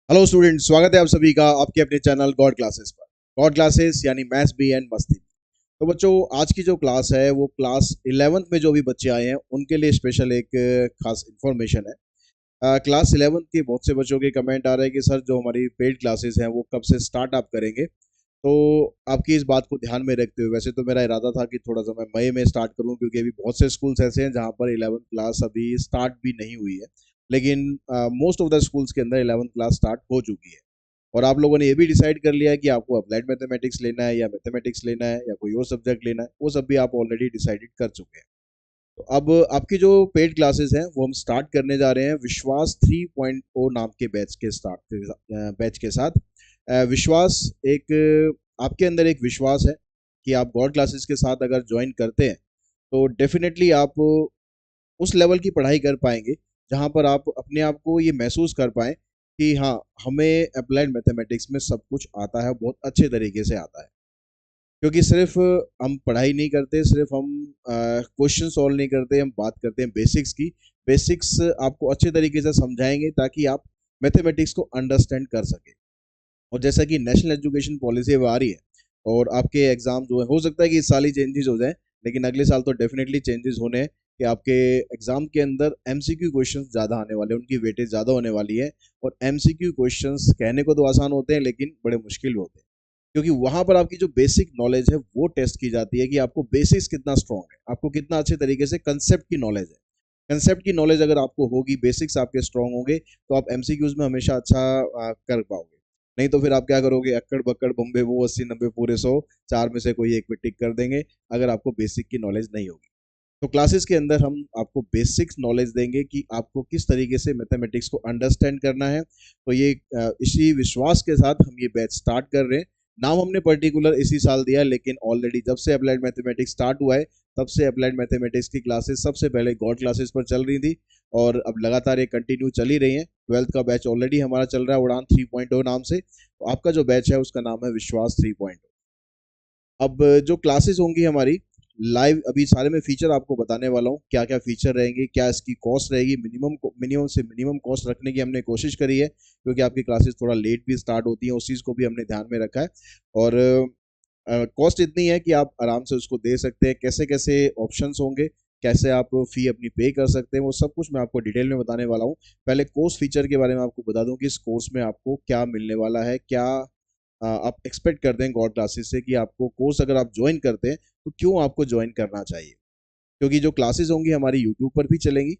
Hello student, स्वागत है आप सभी का आपके अपने चैनल गॉड क्लासेस पर। गॉड क्लासेस यानी मैथ्स बी एंड मस्ती। तो बच्चों, आज की जो क्लास है वो क्लास 11th में जो भी बच्चे आए हैं उनके लिए स्पेशल एक खास इन्फॉर्मेशन है। क्लास 11th के बहुत से बच्चों के कमेंट आ रहे हैं कि सर जो हमारी पेड क्लासेस हैं वो कब से स्टार्ट आप करेंगे। तो आपकी इस बात को ध्यान में रखते हुए, वैसे तो मेरा इरादा था कि थोड़ा सा मैं मई में स्टार्ट करूं, क्योंकि अभी बहुत से स्कूल्स ऐसे हैं जहां पर 11th क्लास अभी स्टार्ट भी नहीं हुई है। लेकिन मोस्ट ऑफ द स्कूल्स के अंदर 11th क्लास स्टार्ट हो चुकी है। और आप लोगों ने ये भी डिसाइड कर लिया है कि आपको अप्लाइड मैथमेटिक्स लेना है या मैथमेटिक्स लेना है या कोई और सब्जेक्ट लेना है, वो सब भी आप ऑलरेडी डिसाइडेड कर चुके हैं। तो अब आपकी जो पेड क्लासेस हैं वो हम स्टार्ट करने जा रहे हैं विश्वास 3.0 नाम के बैच के साथ। विश्वास एक आपके अंदर एक विश्वास है कि आप गॉड क्लासेस के साथ अगर ज्वाइन करते हैं तो डेफिनेटली आप उस लेवल की पढ़ाई कर पाएंगे जहां पर आप अपने आप को ये महसूस कर पाएं कि हाँ, हमें अप्लाइड मैथमेटिक्स में सब कुछ आता है, बहुत अच्छे तरीके से आता है। क्योंकि सिर्फ हम पढ़ाई नहीं करते, सिर्फ हम क्वेश्चन सॉल्व नहीं करते, हम बात करते हैं बेसिक्स की। बेसिक्स आपको अच्छे तरीके से समझाएंगे ताकि आप मैथमेटिक्स को अंडरस्टैंड कर सके। और जैसा कि नेशनल एजुकेशन पॉलिसी अब आ रही है और आपके एग्जाम जो है, हो सकता है कि इस साल ही चेंजेस हो जाए, लेकिन अगले साल तो डेफिनेटली चेंजेस होने हैं कि आपके एग्जाम के अंदर एमसीक्यू क्वेश्चंस ज़्यादा आने वाले हैं, उनकी वेटेज ज़्यादा होने वाली है। और एमसीक्यू क्वेश्चंस कहने को तो आसान होते हैं लेकिन बड़े मुश्किल भी होते हैं, क्योंकि वहां पर आपकी जो बेसिक नॉलेज है वो टेस्ट की जाती है कि आपको बेसिक्स कितना स्ट्रांग है, आपको कितना अच्छे तरीके से कंसेप्ट की नॉलेज है। कंसेप्ट की नॉलेज अगर आपको होगी, बेसिक्स आपके स्ट्रांग होंगे, तो आप एमसीक्यूज में हमेशा अच्छा कर पाओगे। नहीं तो फिर आप क्या करोगे, अक्कड़ बक्कड़ बम्बे वो 80 90 पूरे 100, चार में से कोई एक पे टिक कर देंगे अगर आपको बेसिक की नॉलेज नहीं होगी। तो क्लासेस के अंदर हम आपको बेसिक्स नॉलेज देंगे कि आपको किस तरीके से मैथमेटिक्स को अंडरस्टैंड करना है। तो ये इसी विश्वास के साथ हम ये बैच स्टार्ट कर रहे हैं। नाम हमने पर्टिकुलर इसी साल दिया है, लेकिन ऑलरेडी जब से अप्लाइड मैथमेटिक्स स्टार्ट हुआ है तब से अप्लाइड मैथमेटिक्स की क्लासेस सबसे पहले गॉड क्लासेस पर चल रही थी और अब लगातार ये कंटिन्यू चल ही रही हैं। 12th का बैच ऑलरेडी हमारा चल रहा है उड़ान 3.0 नाम से। तो आपका जो बैच है उसका नाम है विश्वास 3.0। अब जो क्लासेस होंगी हमारी लाइव, अभी सारे में फीचर आपको बताने वाला हूँ, क्या क्या फीचर रहेंगे, क्या इसकी कॉस्ट रहेगी। मिनिमम से मिनिमम कॉस्ट रखने की हमने कोशिश करी है, क्योंकि आपकी क्लासेस थोड़ा लेट भी स्टार्ट होती हैं, उस चीज़ को भी हमने ध्यान में रखा है। और कॉस्ट इतनी है कि आप आराम से उसको दे सकते हैं। कैसे कैसे ऑप्शंस होंगे, कैसे आप फी अपनी पे कर सकते हैं, वो सब कुछ मैं आपको डिटेल में बताने वाला हूँ। पहले कोर्स फीचर के बारे में आपको बता दूं कि इस कोर्स में आपको क्या मिलने वाला है, क्या आप एक्सपेक्ट करते हैं गॉड क्लासेस से, कि आपको कोर्स अगर आप ज्वाइन करते हैं तो क्यों आपको ज्वाइन करना चाहिए। क्योंकि जो क्लासेस होंगी हमारी यूट्यूब पर भी चलेंगी।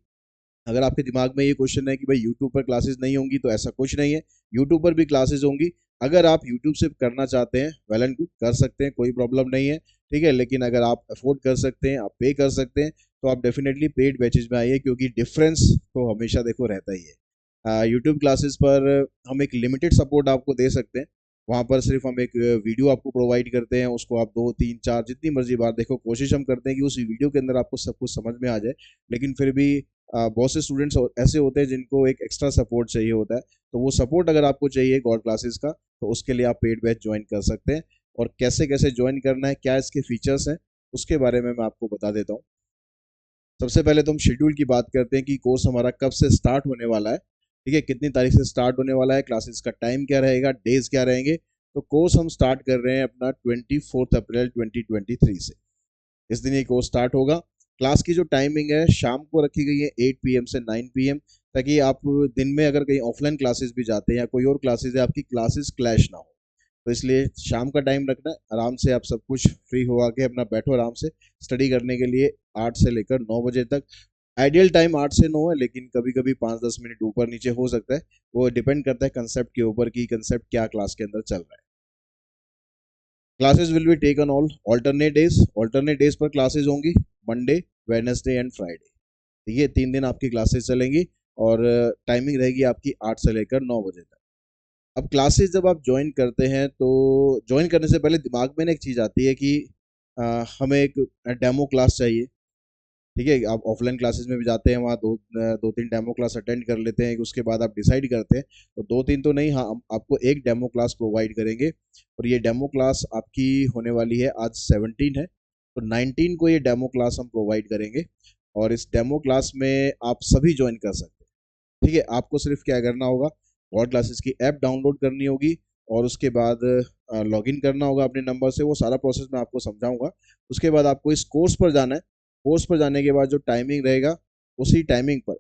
अगर आपके दिमाग में ये क्वेश्चन है कि भाई यूट्यूब पर क्लासेस नहीं होंगी, तो ऐसा कुछ नहीं है, यूट्यूब पर भी क्लासेस होंगी। अगर आप यूट्यूब से करना चाहते हैं, वेल एंड गुड, कर सकते हैं, कोई प्रॉब्लम नहीं है। ठीक है, लेकिन अगर आप अफोर्ड कर सकते हैं, आप पे कर सकते हैं, तो आप डेफिनेटली पेड बैचेज में आइए, क्योंकि डिफरेंस तो हमेशा देखो रहता ही है। यूट्यूब क्लासेस पर हम एक लिमिटेड सपोर्ट आपको दे सकते हैं। वहाँ पर सिर्फ हम एक वीडियो आपको प्रोवाइड करते हैं, उसको आप 2 3 4 जितनी मर्जी बार देखो। कोशिश हम करते हैं कि उस वीडियो के अंदर आपको सब कुछ समझ में आ जाए, लेकिन फिर भी बहुत से स्टूडेंट्स ऐसे होते हैं जिनको एक एक्स्ट्रा सपोर्ट चाहिए होता है। तो वो सपोर्ट अगर आपको चाहिए गॉड क्लासेस का, तो उसके लिए आप पेड बैच ज्वाइन कर सकते हैं। और कैसे कैसे ज्वाइन करना है, क्या इसके फीचर्स हैं, उसके बारे में मैं आपको बता देता हूँ। सबसे पहले तो हम शेड्यूल की बात करते हैं कि कोर्स हमारा कब से स्टार्ट होने वाला है। ठीक है, कितनी तारीख से स्टार्ट होने वाला है, क्लासेस का टाइम क्या रहेगा, डेज क्या रहेंगे। तो कोर्स हम स्टार्ट कर रहे हैं अपना 24 अप्रैल 2023 से। इस दिन ये कोर्स स्टार्ट होगा। क्लास की जो टाइमिंग है शाम को रखी गई है 8 PM से 9 PM, ताकि आप दिन में अगर कहीं ऑफलाइन क्लासेस भी जाते हैं या कोई और क्लासेस है, आपकी क्लासेस क्लैश ना हो। तो इसलिए शाम का टाइम रखना है। आराम से आप सब कुछ फ्री हो आके अपना बैठो आराम से स्टडी करने के लिए, 8 से लेकर 9 बजे तक। आइडियल टाइम 8 से 9 है, लेकिन कभी कभी 5 10 मिनट ऊपर नीचे हो सकता है। वो डिपेंड करता है कंसेप्ट के ऊपर कि कंसेप्ट क्या क्लास के अंदर चल रहा है। Classes will be taken all alternate days पर क्लासेस होंगी, मंडे, वेडनेसडे एंड फ्राइडे। ये 3 दिन आपकी क्लासेस चलेंगी और टाइमिंग रहेगी आपकी 8 से लेकर 9 बजे तक। अब क्लासेस जब आप ज्वाइन करते हैं तो ज्वाइन करने से पहले दिमाग में ना एक चीज़ आती है कि हमें एक डेमो क्लास चाहिए। ठीक है, आप ऑफलाइन क्लासेस में भी जाते हैं, वहाँ 2 3 डेमो क्लास अटेंड कर लेते हैं, उसके बाद आप डिसाइड करते हैं। तो 2 3 तो नहीं, हाँ, हम आपको एक डेमो क्लास प्रोवाइड करेंगे। और ये डेमो क्लास आपकी होने वाली है, आज 17 है, तो 19 को ये डेमो क्लास हम प्रोवाइड करेंगे। और इस डेमो क्लास में आप सभी ज्वाइन कर सकते हैं। ठीक है, आपको सिर्फ क्या करना होगा, गॉड क्लासेस की ऐप डाउनलोड करनी होगी और उसके बाद लॉगिन करना होगा अपने नंबर से। वो सारा प्रोसेस मैं आपको समझाऊंगा। उसके बाद आपको इस कोर्स पर जाना है। कोर्स पर जाने के बाद जो टाइमिंग रहेगा, उसी टाइमिंग पर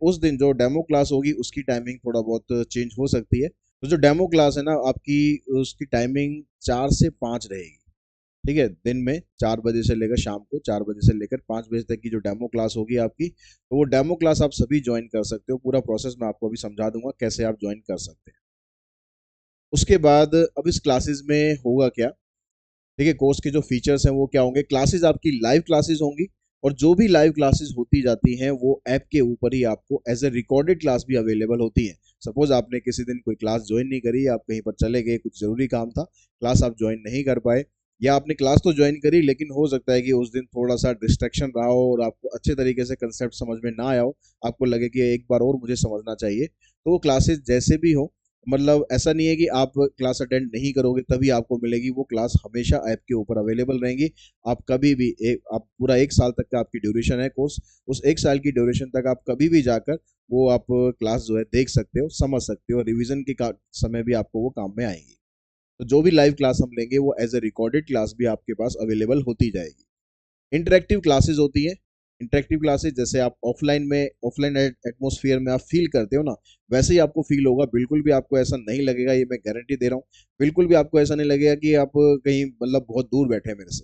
उस दिन जो डेमो क्लास होगी उसकी टाइमिंग थोड़ा बहुत चेंज हो सकती है। तो जो डेमो क्लास है ना आपकी, उसकी टाइमिंग 4 से 5 रहेगी। ठीक है, दिन में 4 बजे से लेकर शाम को 4 बजे से लेकर 5 बजे तक की जो डेमो क्लास होगी आपकी, तो वो डेमो क्लास आप सभी ज्वाइन कर सकते हो। पूरा प्रोसेस मैं आपको अभी समझा दूंगा कैसे आप ज्वाइन कर सकते हैं। उसके बाद अब इस क्लासेस में होगा क्या। देखिए, कोर्स के जो फीचर्स हैं वो क्या होंगे। क्लासेस आपकी लाइव क्लासेस होंगी और जो भी लाइव क्लासेस होती जाती हैं वो ऐप के ऊपर ही आपको एज ए रिकॉर्डेड क्लास भी अवेलेबल होती है। सपोज आपने किसी दिन कोई क्लास ज्वाइन नहीं करी, आप कहीं पर चले गए, कुछ जरूरी काम था, क्लास आप ज्वाइन नहीं कर पाए, या आपने क्लास तो ज्वाइन करी लेकिन हो सकता है कि उस दिन थोड़ा सा डिस्ट्रैक्शन रहा हो और आपको अच्छे तरीके से कंसेप्ट समझ में ना आया हो, आपको लगे कि एक बार और मुझे समझना चाहिए, तो वो क्लासेस जैसे भी हो, मतलब ऐसा नहीं है कि आप क्लास अटेंड नहीं करोगे तभी आपको मिलेगी, वो क्लास हमेशा ऐप के ऊपर अवेलेबल रहेंगी। आप कभी भी आप पूरा 1 साल तक का आपकी ड्यूरेशन है कोर्स, उस 1 साल की ड्यूरेशन तक आप कभी भी जाकर वो आप क्लास जो है देख सकते हो, समझ सकते हो। रिवीजन के समय भी आपको वो काम में आएंगी। तो जो भी लाइव क्लास हम लेंगे वो एज ए रिकॉर्डेड क्लास भी आपके पास अवेलेबल होती जाएगी। इंटरेक्टिव क्लासेस होती है। इंटरेक्टिव क्लासेस जैसे आप ऑफलाइन एटमोसफियर में आप फील करते हो ना, वैसे ही आपको फील होगा। बिल्कुल भी आपको ऐसा नहीं लगेगा, ये मैं गारंटी दे रहा हूँ। बिल्कुल भी आपको ऐसा नहीं लगेगा कि आप कहीं मतलब बहुत दूर बैठे हैं मेरे से।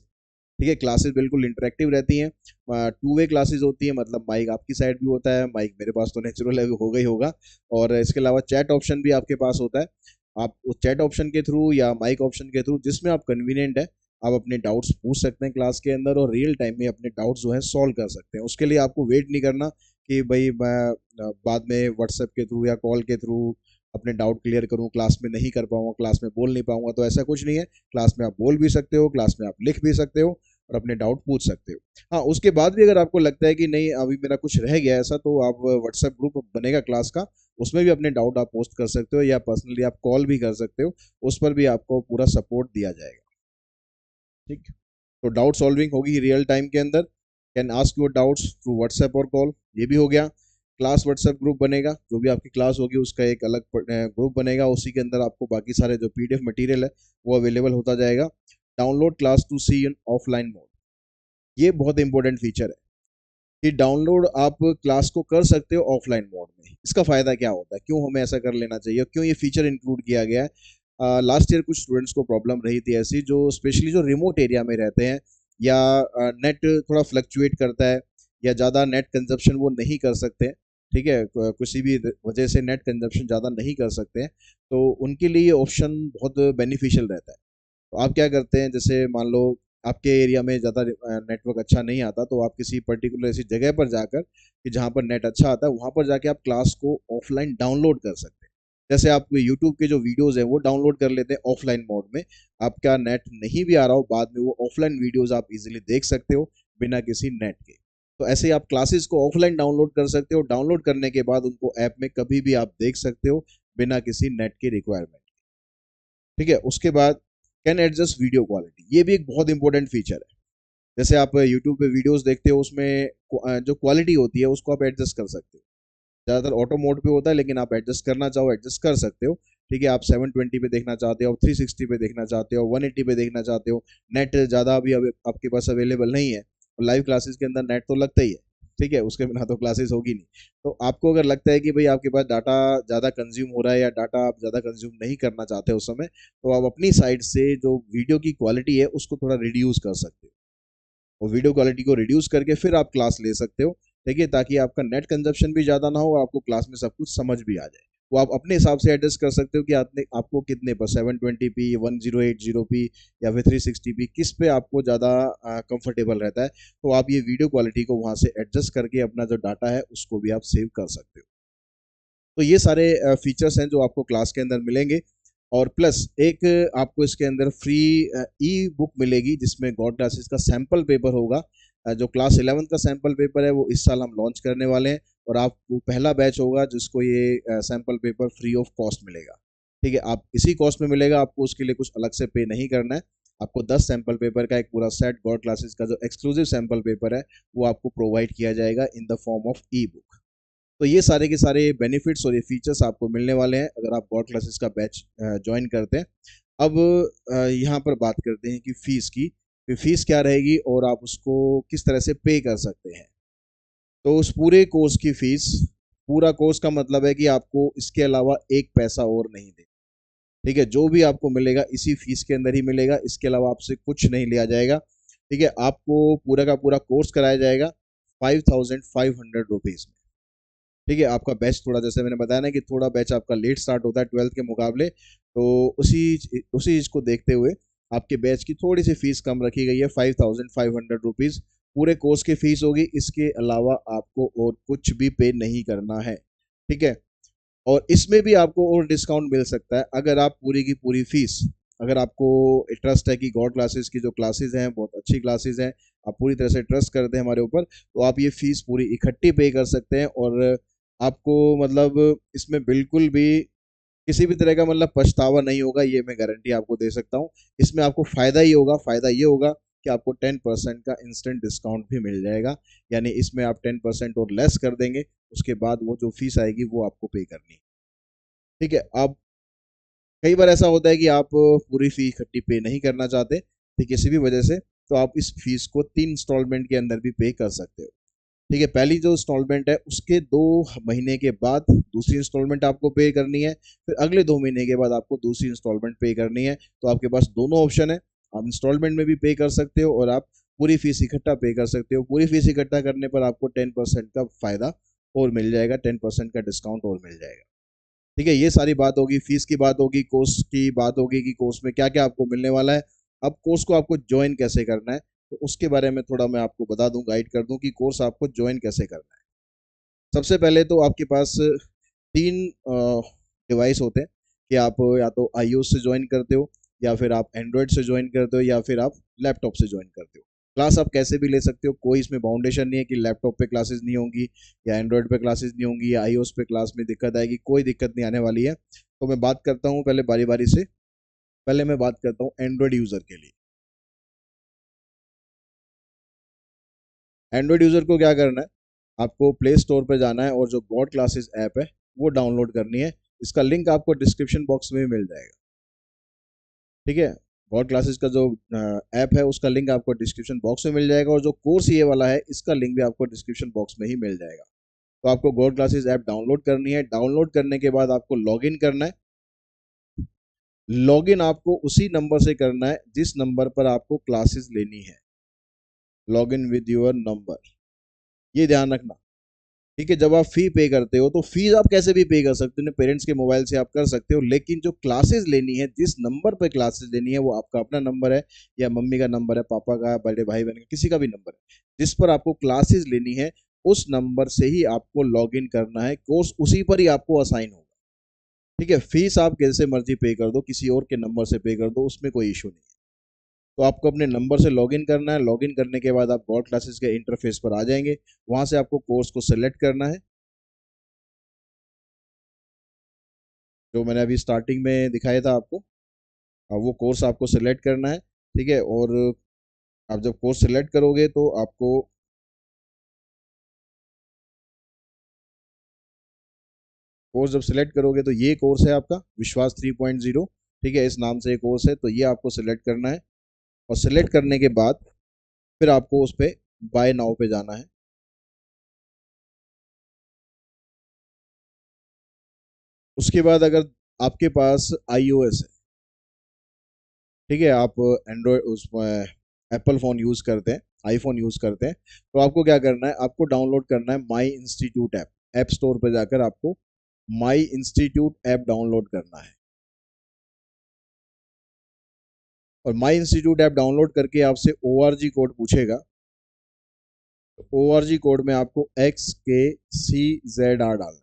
ठीक है, क्लासेस बिल्कुल इंटरेक्टिव रहती हैं। 2 वे क्लासेस होती है, मतलब माइक आपकी साइड भी होता है, माइक मेरे पास तो नेचुरल होगा ही होगा। और इसके अलावा चैट ऑप्शन भी आपके पास होता है। आप उस चैट ऑप्शन के थ्रू या माइक ऑप्शन के थ्रू, जिसमें आप कन्वीनियंट है, आप अपने डाउट्स पूछ सकते हैं क्लास के अंदर और रियल टाइम में अपने डाउट्स जो है सॉल्व कर सकते हैं। उसके लिए आपको वेट नहीं करना कि भाई मैं बाद में व्हाट्सएप के थ्रू या कॉल के थ्रू अपने डाउट क्लियर करूं, क्लास में नहीं कर पाऊंगा, क्लास में बोल नहीं पाऊंगा। तो ऐसा कुछ नहीं है, क्लास में आप बोल भी सकते हो, क्लास में आप लिख भी सकते हो और अपने डाउट पूछ सकते हो। हाँ, उसके बाद भी अगर आपको लगता है कि नहीं अभी मेरा कुछ रह गया ऐसा, तो आप व्हाट्सएप ग्रुप बनेगा क्लास का, उसमें भी अपने डाउट आप पोस्ट कर सकते हो या पर्सनली आप कॉल भी कर सकते हो। उस पर भी आपको पूरा सपोर्ट दिया जाएगा। ठीक, तो डाउट सॉल्विंग होगी रियल टाइम के अंदर। Can ask your doubts through WhatsApp और कॉल, ये भी हो गया। क्लास व्हाट्सएप ग्रुप बनेगा, जो भी आपकी क्लास होगी उसका एक अलग ग्रुप बनेगा, उसी के अंदर आपको बाकी सारे जो पीडीएफ मटेरियल है वो अवेलेबल होता जाएगा। Download class to see in offline mode, ये बहुत इंपॉर्टेंट फीचर है कि डाउनलोड आप क्लास को कर सकते हो ऑफलाइन मोड में। इसका फायदा क्या होता है, क्यों हमें ऐसा कर लेना चाहिए, क्यों ये फीचर इंक्लूड किया गया है। लास्ट ईयर कुछ स्टूडेंट्स को प्रॉब्लम रही थी ऐसी, जो स्पेशली जो रिमोट एरिया में रहते हैं या नेट थोड़ा फ्लक्चुएट करता है या ज़्यादा नेट कंजप्शन वो नहीं कर सकते। ठीक है, किसी भी वजह से नेट कंजप्शन ज़्यादा नहीं कर सकते हैं, तो उनके लिए ये ऑप्शन बहुत बेनिफिशियल रहता है। तो आप क्या करते हैं, जैसे मान लो आपके एरिया में ज़्यादा नेटवर्क अच्छा नहीं आता, तो आप किसी पर्टिकुलर ऐसी जगह पर जाकर कि जहाँ पर नेट अच्छा आता है, वहाँ पर जाके आप क्लास को ऑफलाइन डाउनलोड कर सकते हैं। जैसे आप यूट्यूब के जो वीडियोस हैं वो डाउनलोड कर लेते हैं ऑफलाइन मोड में। आपका नेट नहीं भी आ रहा हो, बाद में वो ऑफलाइन वीडियोस आप इजीली देख सकते हो बिना किसी नेट के। तो ऐसे ही आप क्लासेस को ऑफलाइन डाउनलोड कर सकते हो। डाउनलोड करने के बाद उनको ऐप में कभी भी आप देख सकते हो बिना किसी नेट की रिक्वायरमेंट। ठीक है, उसके बाद कैन एडजस्ट वीडियो क्वालिटी, ये भी एक बहुत इंपॉर्टेंट फीचर है। जैसे आप यूट्यूब पे वीडियोस देखते हो, उसमें जो क्वालिटी होती है उसको आप एडजस्ट कर सकते हो। ज़्यादातर ऑटो मोड पे होता है, लेकिन आप एडजस्ट करना चाहो एडजस्ट कर सकते हो। ठीक है, आप 720 पे देखना चाहते हो, 360 पे देखना चाहते हो, 180 पे देखना चाहते हो, नेट ज़्यादा अभी आपके पास अवेलेबल नहीं है, और लाइव क्लासेस के अंदर नेट तो लगता ही है। ठीक है, उसके बिना तो क्लासेस होगी नहीं। तो आपको अगर लगता है कि भाई आपके पास डाटा ज़्यादा कंज्यूम हो रहा है या डाटा आप ज़्यादा कंज्यूम नहीं करना चाहते उस समय, तो आप अपनी साइड से जो वीडियो की क्वालिटी है उसको थोड़ा रिड्यूस कर सकते हो, और वीडियो क्वालिटी को रिड्यूस करके फिर आप क्लास ले सकते हो। ठीक है, ताकि आपका नेट कंजप्शन भी ज़्यादा ना हो और आपको क्लास में सब कुछ समझ भी आ जाए। वो आप अपने हिसाब से एडजस्ट कर सकते हो कि आपको कितने पर, 720p, 1080p या फिर 360p, किस पे आपको ज़्यादा कंफर्टेबल रहता है। तो आप ये वीडियो क्वालिटी को वहाँ से एडजस्ट करके अपना जो डाटा है उसको भी आप सेव कर सकते हो। तो ये सारे फीचर्स हैं जो आपको क्लास के अंदर मिलेंगे। और प्लस एक आपको इसके अंदर फ्री ई बुक मिलेगी, जिसमें गॉड क्लासेस का सैम्पल पेपर होगा। जो क्लास 11 का सैम्पल पेपर है वो इस साल हम लॉन्च करने वाले हैं, और आप वो पहला बैच होगा जिसको ये sample paper free of cost मिलेगा। ठीक है, आप इसी कॉस्ट में मिलेगा, आपको उसके लिए कुछ अलग से पे नहीं करना है। आपको 10 सैम्पल पेपर का एक पूरा सेट, गॉड क्लासेस का जो एक्सक्लूसिव सैम्पल पेपर है वो आपको प्रोवाइड किया जाएगा in the form of E book. तो ये सारे के सारे बेनिफिट्स और ये फीचर्स आपको मिलने वाले हैं अगर आप गॉड क्लासेस का बैच ज्वाइन करते हैं। अब यहाँ पर बात करते हैं कि फीस की, कि फीस क्या रहेगी और आप उसको किस तरह से पे कर सकते हैं। तो उस पूरे कोर्स की फीस, पूरा कोर्स का मतलब है कि आपको इसके अलावा एक पैसा और नहीं दे, ठीक है, जो भी आपको मिलेगा इसी फीस के अंदर ही मिलेगा, इसके अलावा आपसे कुछ नहीं लिया जाएगा। ठीक है, आपको पूरा का पूरा कोर्स कराया जाएगा 5500 रुपीज में। ठीक है, आपका बैच थोड़ा, जैसे मैंने बताया ना कि थोड़ा बैच आपका लेट स्टार्ट होता है 12th के मुकाबले, तो उसी चीज को देखते हुए आपके बैच की थोड़ी सी फीस कम रखी गई है, 5500 रुपीज पूरे कोर्स की फीस होगी। इसके अलावा आपको और कुछ भी पे नहीं करना है। ठीक है, और इसमें भी आपको और डिस्काउंट मिल सकता है अगर आप पूरी की पूरी फीस, अगर आपको ट्रस्ट है कि गॉड क्लासेस की जो क्लासेस हैं बहुत अच्छी क्लासेस हैं, आप पूरी तरह से ट्रस्ट करते हैं हमारे ऊपर, तो आप ये फीस पूरी इकट्ठी पे कर सकते हैं और आपको मतलब इसमें बिल्कुल भी किसी भी तरह का मतलब पछतावा नहीं होगा, ये मैं गारंटी आपको दे सकता हूँ। इसमें आपको फायदा ही होगा, फायदा ये होगा कि आपको 10% का इंस्टेंट डिस्काउंट भी मिल जाएगा, यानी इसमें आप 10% और लेस कर देंगे, उसके बाद वो जो फीस आएगी वो आपको पे करनी है। ठीक है, अब कई बार ऐसा होता है कि आप पूरी फी इकट्ठी पे नहीं करना चाहते, ठीक किसी भी वजह से, तो आप इस फीस को 3 इंस्टॉलमेंट के अंदर भी पे कर सकते हो। ठीक है, पहली जो इंस्टॉलमेंट है उसके 2 महीने के बाद दूसरी इंस्टॉलमेंट आपको पे करनी है, फिर अगले 2 महीने के बाद आपको दूसरी इंस्टॉलमेंट पे करनी है। तो आपके पास दोनों ऑप्शन है, आप इंस्टॉलमेंट में भी पे कर सकते हो और आप पूरी फीस इकट्ठा पे कर सकते हो। पूरी फीस इकट्ठा करने पर आपको 10% का फायदा और मिल जाएगा, 10% का डिस्काउंट और मिल जाएगा। ठीक है, ये सारी बात होगी, फीस की बात होगी, कोर्स की बात होगी कि कोर्स में क्या क्या आपको मिलने वाला है। अब कोर्स को आपको ज्वाइन कैसे करना है, तो उसके बारे में थोड़ा मैं आपको बता दूं, गाइड कर दूं कि कोर्स आपको ज्वाइन कैसे करना है। सबसे पहले तो आपके पास 3 डिवाइस होते हैं, कि आप या तो iOS से ज्वाइन करते हो, या फिर आप एंड्रॉयड से ज्वाइन करते हो, या फिर आप लैपटॉप से ज्वाइन करते हो। क्लास आप कैसे भी ले सकते हो, कोई इसमें बाउंडेशन नहीं है कि लैपटॉप पे क्लासेस नहीं होंगी या एंड्रॉयड पे क्लासेस नहीं होंगी या iOS पे क्लास में दिक्कत आएगी, कोई दिक्कत नहीं आने वाली है। तो मैं बात करता हूँ पहले बारी बारी से। पहले मैं बात करता हूँ एंड्रॉयड यूजर के लिए। एंड्रॉयड यूजर को क्या करना है, आपको प्ले स्टोर पर जाना है और जो गॉड क्लासेस ऐप है वो डाउनलोड करनी है। इसका लिंक आपको डिस्क्रिप्शन बॉक्स में मिल जाएगा। ठीक है, गॉड क्लासेस का जो ऐप है उसका लिंक आपको डिस्क्रिप्शन बॉक्स में मिल जाएगा, और जो कोर्स ये वाला है इसका लिंक भी आपको डिस्क्रिप्शन बॉक्स में ही मिल जाएगा। तो आपको गॉड क्लासेस ऐप डाउनलोड करनी है। डाउनलोड करने के बाद आपको लॉगिन करना है। लॉगिन आपको उसी नंबर से करना है जिस नंबर पर आपको क्लासेस लेनी है। लॉगिन विद योर नंबर, ये ध्यान रखना। ठीक है, जब आप फी पे करते हो तो फीस आप कैसे भी पे कर सकते हो, पेरेंट्स के मोबाइल से आप कर सकते हो, लेकिन जो क्लासेस लेनी है, जिस नंबर पर क्लासेस लेनी है, वो आपका अपना नंबर है या मम्मी का नंबर है, पापा का, बड़े भाई बहन का, किसी का भी नंबर है, जिस पर आपको क्लासेस लेनी है, उस नंबर से ही आपको लॉग इन करना है। कोर्स उसी पर ही आपको असाइन होगा। ठीक है, फीस आप कैसे मर्जी पे कर दो, किसी और के नंबर से पे कर दो, उसमें कोई इशू नहीं है। तो आपको अपने नंबर से लॉगिन करना है। लॉगिन करने के बाद आप गॉड क्लासेस के इंटरफेस पर आ जाएंगे। वहां से आपको कोर्स को सिलेक्ट करना है, जो मैंने अभी स्टार्टिंग में दिखाया था आपको। वो कोर्स आपको सिलेक्ट करना है। ठीक है, और आप जब कोर्स सिलेक्ट करोगे तो आपको, कोर्स जब सिलेक्ट करोगे तो ये कोर्स है आपका विश्वास 3.0। ठीक है, इस नाम से ये कोर्स है, तो ये आपको सिलेक्ट करना है। और सिलेक्ट करने के बाद फिर आपको उस पर बाय नाउ पे जाना है। उसके बाद अगर आपके पास iOS है, ठीक है, आप एंड्रॉयड उसमें एप्पल फ़ोन यूज़ करते हैं, आईफोन यूज़ करते हैं, तो आपको क्या करना है, आपको डाउनलोड करना है माई इंस्टीट्यूट ऐप। ऐप स्टोर पर जाकर आपको माई इंस्टीट्यूट ऐप डाउनलोड करना है। और माई इंस्टीट्यूट ऐप डाउनलोड करके आपसे ORG कोड पूछेगा। तो ORG कोड में आपको XKCZR डालना है।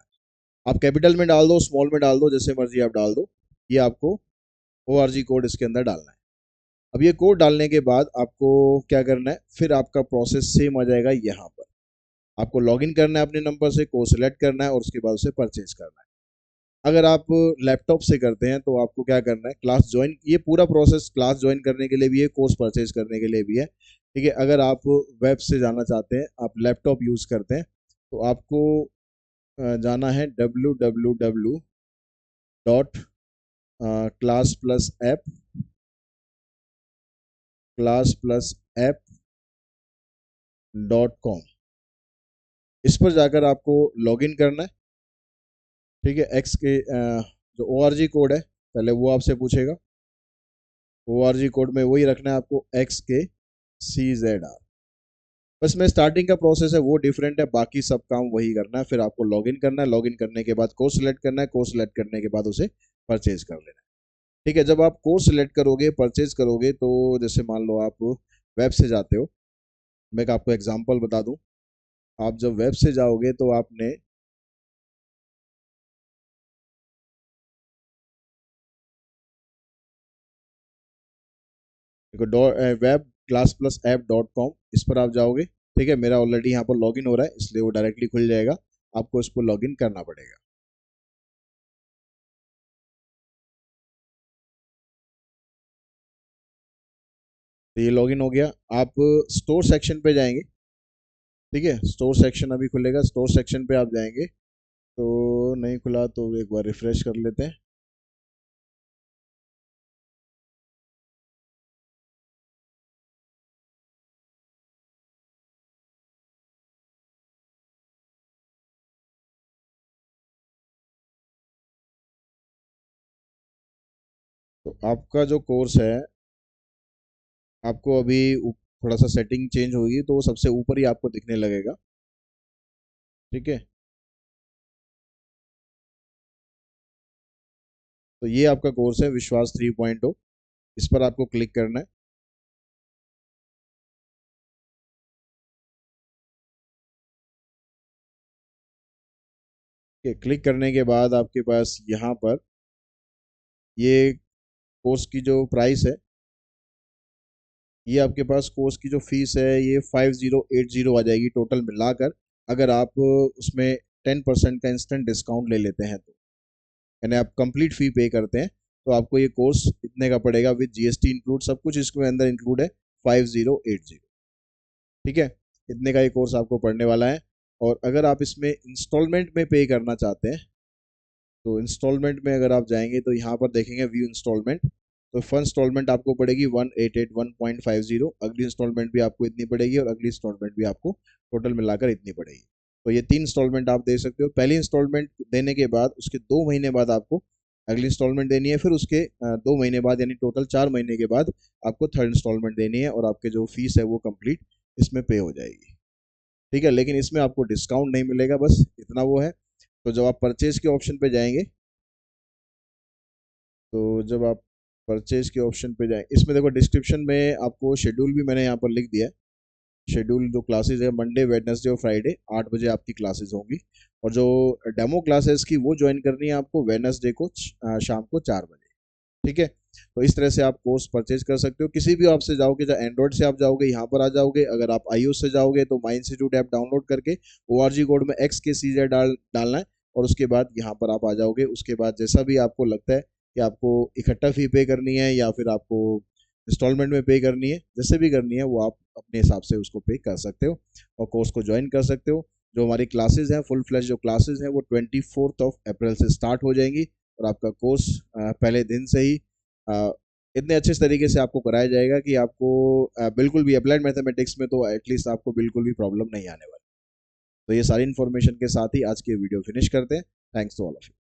आप कैपिटल में डाल दो, स्मॉल में डाल दो, जैसे मर्जी आप डाल दो। ये आपको ORG कोड इसके अंदर डालना है। अब ये कोड डालने के बाद आपको क्या करना है, फिर आपका प्रोसेस सेम आ जाएगा। यहाँ पर आपको लॉगिन करना है अपने नंबर से, कोड सेलेक्ट करना है और उसके बाद उसे परचेज करना है। अगर आप लैपटॉप से करते हैं तो आपको क्या करना है, क्लास ज्वाइन, ये पूरा प्रोसेस क्लास ज्वाइन करने के लिए भी है, कोर्स परचेज करने के लिए भी है। ठीक है, अगर आप वेब से जाना चाहते हैं, आप लैपटॉप यूज़ करते हैं, तो आपको जाना है www.class+app.com। इस पर जाकर आपको लॉगिन करना है। ठीक है, एक्स के जो ORG कोड है पहले वो आपसे पूछेगा। ORG कोड में वही रखना है आपको, XKCZR। बस में स्टार्टिंग का प्रोसेस है वो डिफरेंट है, बाकी सब काम वही करना है। फिर आपको लॉगिन करना है, लॉगिन करने के बाद कोर्स सिलेक्ट करना है, कोर्स सिलेक्ट करने के बाद उसे परचेज कर लेना है। ठीक है, जब आप कोर्स सिलेक्ट करोगे, परचेज करोगे, तो जैसे मान लो आप वेब से जाते हो, मैं आपको एग्जांपल बता दूं। आप जब वेब से जाओगे तो आपने वेब class+app.com, इस पर आप जाओगे। ठीक है, मेरा ऑलरेडी यहाँ पर लॉगिन हो रहा है इसलिए वो डायरेक्टली खुल जाएगा। आपको इसको लॉगिन करना पड़ेगा। तो ये लॉगिन हो गया। आप स्टोर सेक्शन पे जाएंगे। ठीक है, स्टोर सेक्शन अभी खुलेगा, स्टोर सेक्शन पे आप जाएंगे। तो नहीं खुला तो एक बार रिफ्रेश कर लेते हैं। तो आपका जो कोर्स है, आपको अभी थोड़ा सा सेटिंग चेंज होगी तो वो सबसे ऊपर ही आपको दिखने लगेगा। ठीक है, तो ये आपका कोर्स है विश्वास 3.0। इस पर आपको क्लिक करना है। क्लिक करने के बाद आपके पास यहाँ पर ये कोर्स की जो प्राइस है, ये आपके पास कोर्स की जो फीस है ये 5080 आ जाएगी टोटल मिलाकर। अगर आप उसमें 10% का इंस्टेंट डिस्काउंट ले लेते हैं तो, यानी आप कंप्लीट फी पे करते हैं, तो आपको ये कोर्स इतने का पड़ेगा विद GST इंक्लूड, सब कुछ इसके अंदर इंक्लूड है 5080। ठीक है, इतने का ये कोर्स आपको पड़ने वाला है। और अगर आप इसमें इंस्टॉलमेंट में पे करना चाहते हैं, तो इंस्टॉलमेंट में अगर आप जाएंगे तो यहाँ पर देखेंगे व्यू इंस्टॉलमेंट। तो फर्स्ट इंस्टॉलमेंट आपको पड़ेगी 1881.50, अगली इंस्टॉलमेंट भी आपको इतनी पड़ेगी और अगली इंस्टॉलमेंट भी आपको टोटल मिलाकर इतनी पड़ेगी। तो ये 3 इंस्टॉलमेंट आप दे सकते हो। पहली इंस्टॉलमेंट देने के बाद उसके 2 महीने बाद आपको अगली इंस्टॉलमेंट देनी है, फिर उसके 2 महीने बाद यानी टोटल 4 महीने के बाद आपको थर्ड इंस्टॉलमेंट देनी है और आपके जो फीस है वो कंप्लीट इसमें पे हो जाएगी। ठीक है, लेकिन इसमें आपको डिस्काउंट नहीं मिलेगा, बस इतना वो है। तो जब आप परचेज के ऑप्शन पे जाएंगे, तो जब आप परचेज के ऑप्शन पे जाएं, इसमें देखो डिस्क्रिप्शन में आपको शेड्यूल भी मैंने यहाँ पर लिख दिया है। शेड्यूल जो क्लासेस है, मंडे वेडनेसडे और फ्राइडे 8 बजे आपकी क्लासेस होंगी। और जो डेमो क्लासेस की वो ज्वाइन करनी है आपको वेडनेसडे को शाम को 4 बजे। ठीक है, तो इस तरह से आप कोर्स परचेज कर सकते हो। किसी भी ऐप से जाओगे, चाहे एंड्रॉइड से आप जाओगे यहाँ पर आ जाओगे, अगर आप iOS से जाओगे तो माई इंस्टीट्यूट ऐप डाउनलोड करके ORG कोड में XKCZ डालना है और उसके बाद यहाँ पर आप आ जाओगे। उसके बाद जैसा भी आपको लगता है कि आपको इकट्ठा फी पे करनी है या फिर आपको इंस्टॉलमेंट में पे करनी है, जैसे भी करनी है वो आप अपने हिसाब से उसको पे कर सकते हो और कोर्स को ज्वाइन कर सकते हो। जो हमारी क्लासेस हैं, फुल फ्लैश जो क्लासेस हैं, वो 24 अप्रैल से स्टार्ट हो जाएंगी और आपका कोर्स पहले दिन से ही इतने अच्छे तरीके से आपको कराया जाएगा कि आपको बिल्कुल भी अप्लाइड मैथमेटिक्स में तो एटलीस्ट आपको बिल्कुल भी प्रॉब्लम नहीं आने वाली। तो ये सारी इन्फॉर्मेशन के साथ ही आज की वीडियो फिनिश करते हैं। Thanks to all of you.